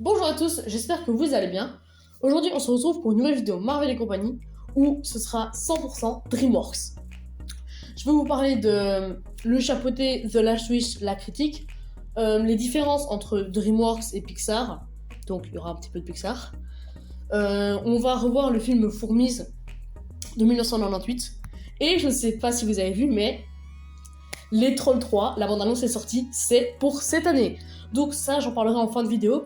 Bonjour à tous, j'espère que vous allez bien. Aujourd'hui, on se retrouve pour une nouvelle vidéo Marvel et compagnie où ce sera 100% DreamWorks. Je vais vous parler de le chapeauté The Last Wish, la critique, les différences entre DreamWorks et Pixar, donc il y aura un petit peu de Pixar. On va revoir le film Fourmis de 1998 et je ne sais pas si vous avez vu, mais Les Trolls 3, la bande-annonce est sortie, c'est pour cette année. Donc ça, j'en parlerai en fin de vidéo.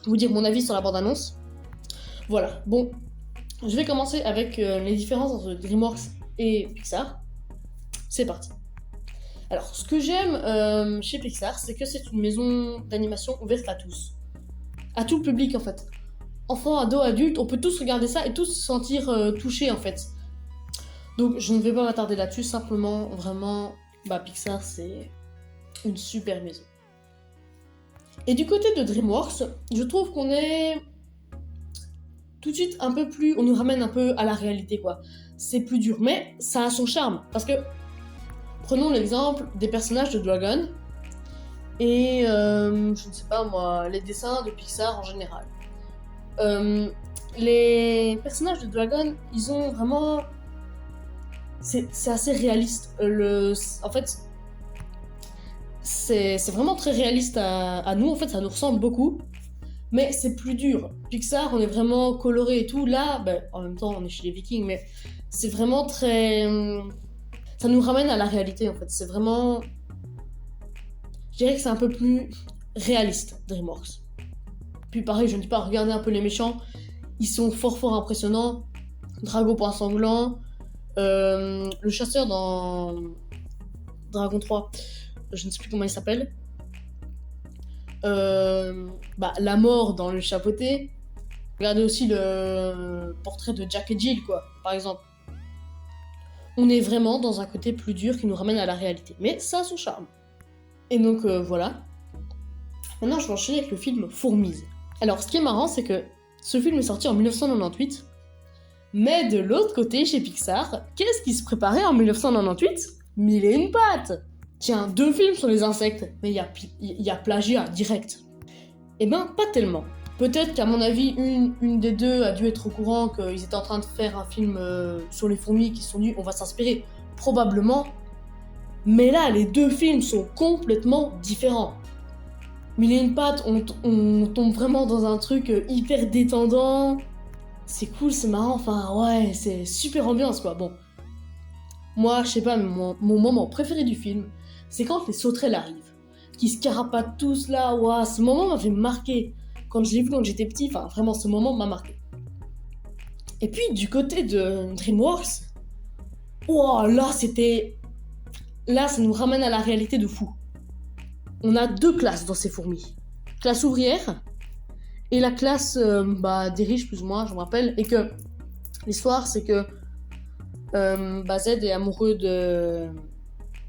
Vous dire mon avis sur la bande-annonce. Voilà, bon, je vais commencer avec les différences entre DreamWorks et Pixar. C'est parti. Alors, ce que j'aime chez Pixar, c'est que c'est une maison d'animation ouverte à tous. À tout le public, en fait. Enfants, ados, adultes, on peut tous regarder ça et tous se sentir touchés, en fait. Donc, je ne vais pas m'attarder là-dessus, simplement, vraiment, Pixar, c'est une super maison. Et du côté de DreamWorks, je trouve qu'on est tout de suite un peu plus... On nous ramène un peu à la réalité, quoi. C'est plus dur, mais ça a son charme. Parce que, prenons l'exemple des personnages de Dragon et, je ne sais pas moi, les dessins de Pixar en général. Les personnages de Dragon, ils ont vraiment... C'est assez réaliste. En fait, c'est vraiment très réaliste à nous. En fait, ça nous ressemble beaucoup. Mais c'est plus dur. Pixar, on est vraiment coloré et tout. Là, en même temps, on est chez les Vikings, mais c'est vraiment très... Ça nous ramène à la réalité, en fait. C'est vraiment... Je dirais que c'est un peu plus réaliste, DreamWorks. Puis pareil, je ne dis pas, regardez un peu les méchants. Ils sont fort impressionnants. Drago Point Sanglant. Le chasseur dans Dragon 3. Je ne sais plus comment il s'appelle. La mort dans le chapeauté. Regardez aussi le portrait de Jack et Jill, quoi, par exemple. On est vraiment dans un côté plus dur qui nous ramène à la réalité. Mais ça a son charme. Et donc, voilà. Maintenant, je vais enchaîner avec le film Fourmis. Alors, ce qui est marrant, c'est que ce film est sorti en 1998. Mais de l'autre côté, chez Pixar, qu'est-ce qui se préparait en 1998 ? Mille et une pattes. Tiens, 2 films sur les insectes, mais il y a plagiat direct. Eh ben, pas tellement. Peut-être qu'à mon avis, une des deux a dû être au courant qu'ils étaient en train de faire un film sur les fourmis qui sont nus, on va s'inspirer. Probablement. Mais là, les 2 films sont complètement différents. Mille et une pattes, on tombe vraiment dans un truc hyper détendant. C'est cool, c'est marrant, enfin ouais, c'est super ambiance quoi. Bon, moi, je sais pas, mais mon moment préféré du film, c'est quand les sauterelles arrivent, qui se carapatent tous là, ouah, ce moment m'avait marqué. Quand je l'ai vu quand j'étais petit, enfin vraiment, ce moment m'a marqué. Et puis, du côté de DreamWorks, ouah, là, c'était... Là, ça nous ramène à la réalité de fou. On a 2 classes dans ces fourmis. Classe ouvrière et la classe des riches, plus ou moins, je me rappelle. Et que l'histoire, c'est que Z est amoureux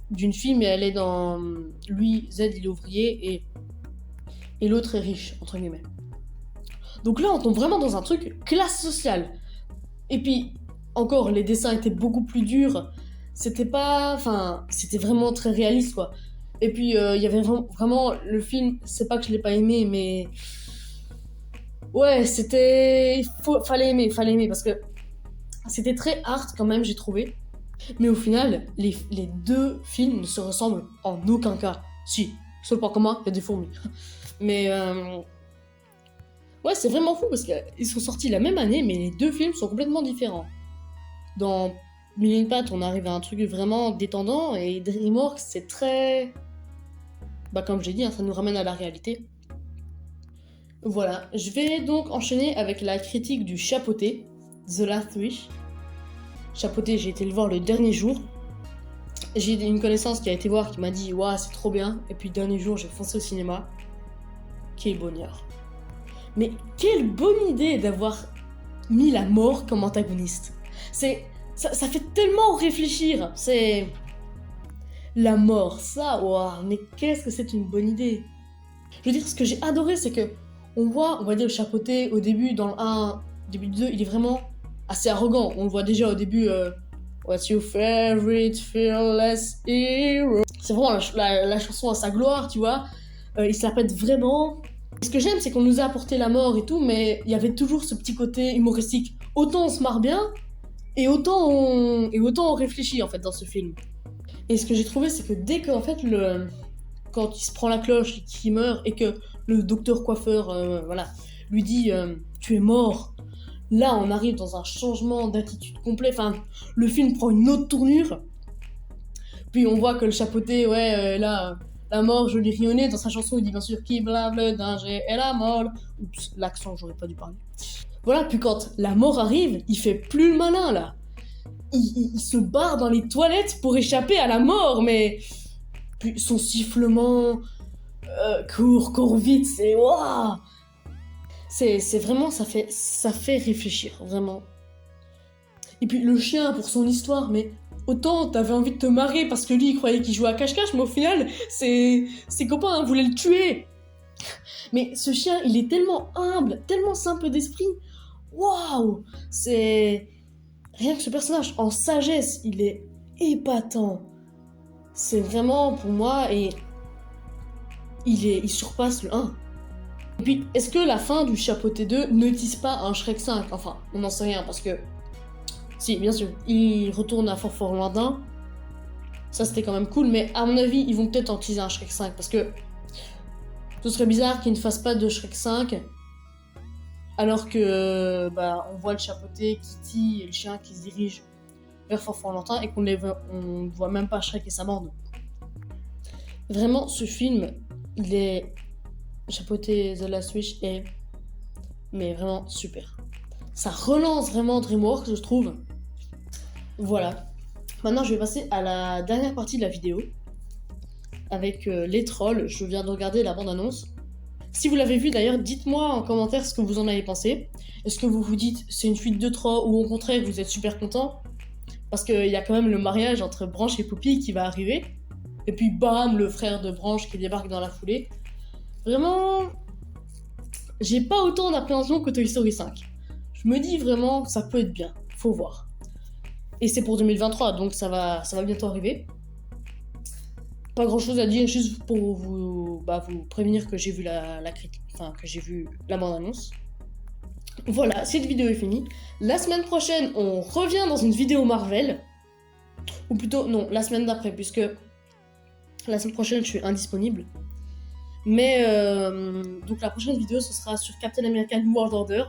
d'une fille, mais elle est dans... Lui, Z, il est ouvrier et l'autre est riche, entre guillemets. Donc là, on tombe vraiment dans un truc classe sociale. Et puis, encore, les dessins étaient beaucoup plus durs. C'était pas... Enfin, c'était vraiment très réaliste, quoi. Et puis, il y avait vraiment... Le film, c'est pas que je l'ai pas aimé, mais... Ouais, c'était... Fallait aimer, parce que c'était très hard, quand même, j'ai trouvé. Mais au final, les 2 films ne se ressemblent en aucun cas. Si, seul point commun, il y a des fourmis. Mais... Ouais, c'est vraiment fou parce qu'ils sont sortis la même année, mais les 2 films sont complètement différents. Dans Mille et une pattes, on arrive à un truc vraiment détendant, et DreamWorks, c'est très... comme j'ai dit, ça nous ramène à la réalité. Voilà, je vais donc enchaîner avec la critique du chapeauté, The Last Wish. Chapeauté, j'ai été le voir le dernier jour. J'ai une connaissance qui a été voir, qui m'a dit « Waouh, c'est trop bien !» Et puis le dernier jour, j'ai foncé au cinéma. Quel bonheur. Mais quelle bonne idée d'avoir mis la mort comme antagoniste. Ça fait tellement réfléchir. C'est... La mort, ça, waouh, mais qu'est-ce que c'est une bonne idée. Je veux dire, ce que j'ai adoré, c'est que on va dire le chapeauté au début, dans le 1, début du 2, il est vraiment assez arrogant. On le voit déjà au début, What's your favorite fearless hero? C'est vraiment la chanson à sa gloire, tu vois. Il se la pète vraiment. Ce que j'aime, c'est qu'on nous a apporté la mort et tout, mais il y avait toujours ce petit côté humoristique. Autant on se marre bien, et autant on réfléchit en fait dans ce film. Et ce que j'ai trouvé, c'est que dès qu'en fait quand il se prend la cloche et qu'il meurt et que le docteur coiffeur, voilà, lui dit tu es mort. Là, on arrive dans un changement d'attitude complet. Enfin, le film prend une autre tournure. Puis on voit que le chapeauté, ouais, là, la mort, je l'ai rionné dans sa chanson. Il dit bien sûr qui blâme le danger et la mort. Oups, l'accent, j'aurais pas dû parler. Voilà, puis quand la mort arrive, il fait plus le malin là. Il se barre dans les toilettes pour échapper à la mort, mais puis son sifflement, cours vite, c'est waouh. C'est vraiment, ça fait réfléchir, vraiment. Et puis le chien pour son histoire, mais autant t'avais envie de te marrer parce que lui il croyait qu'il jouait à cache-cache, mais au final, ses copains voulaient le tuer. Mais ce chien, il est tellement humble, tellement simple d'esprit. Waouh, c'est rien que ce personnage en sagesse, il est épatant. C'est vraiment pour moi et il surpasse le 1. Et puis, est-ce que la fin du Chapeauté 2 ne tease pas un Shrek 5? Enfin, on n'en sait rien parce que si, bien sûr, il retourne à Fort Lointain. Ça, c'était quand même cool, mais à mon avis, ils vont peut-être en teaser un Shrek 5 parce que ce serait bizarre qu'ils ne fassent pas de Shrek 5 alors que on voit le chapeauté, Kitty et le chien qui se dirigent vers Fort Lointain et qu'on ne voit même pas Shrek et sa bande. Vraiment, ce film, il est Chapeauté The Last Wish est mais vraiment super. Ça relance vraiment DreamWorks, je trouve. Voilà. Maintenant, je vais passer à la dernière partie de la vidéo avec les trolls. Je viens de regarder la bande-annonce. Si vous l'avez vu d'ailleurs, dites-moi en commentaire ce que vous en avez pensé. Est-ce que vous vous dites c'est une suite de 3 ou au contraire vous êtes super content? Parce qu'il y a quand même le mariage entre Branch et Poppy qui va arriver. Et puis bam, le frère de Branch qui débarque dans la foulée. Vraiment, j'ai pas autant d'appréhension que Toy Story 5. Je me dis vraiment, ça peut être bien. Faut voir. Et c'est pour 2023, donc ça va bientôt arriver. Pas grand chose à dire, juste pour vous prévenir que j'ai vu la critique, que j'ai vu la bande-annonce. Voilà, cette vidéo est finie. La semaine prochaine, on revient dans une vidéo Marvel. Ou plutôt, non, la semaine d'après, puisque la semaine prochaine, je suis indisponible. Mais, donc la prochaine vidéo, ce sera sur Captain America New World Order.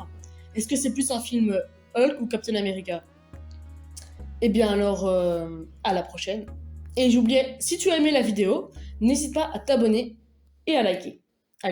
Est-ce que c'est plus un film Hulk ou Captain America? Eh bien alors, à la prochaine. Et j'oubliais, si tu as aimé la vidéo, n'hésite pas à t'abonner et à liker.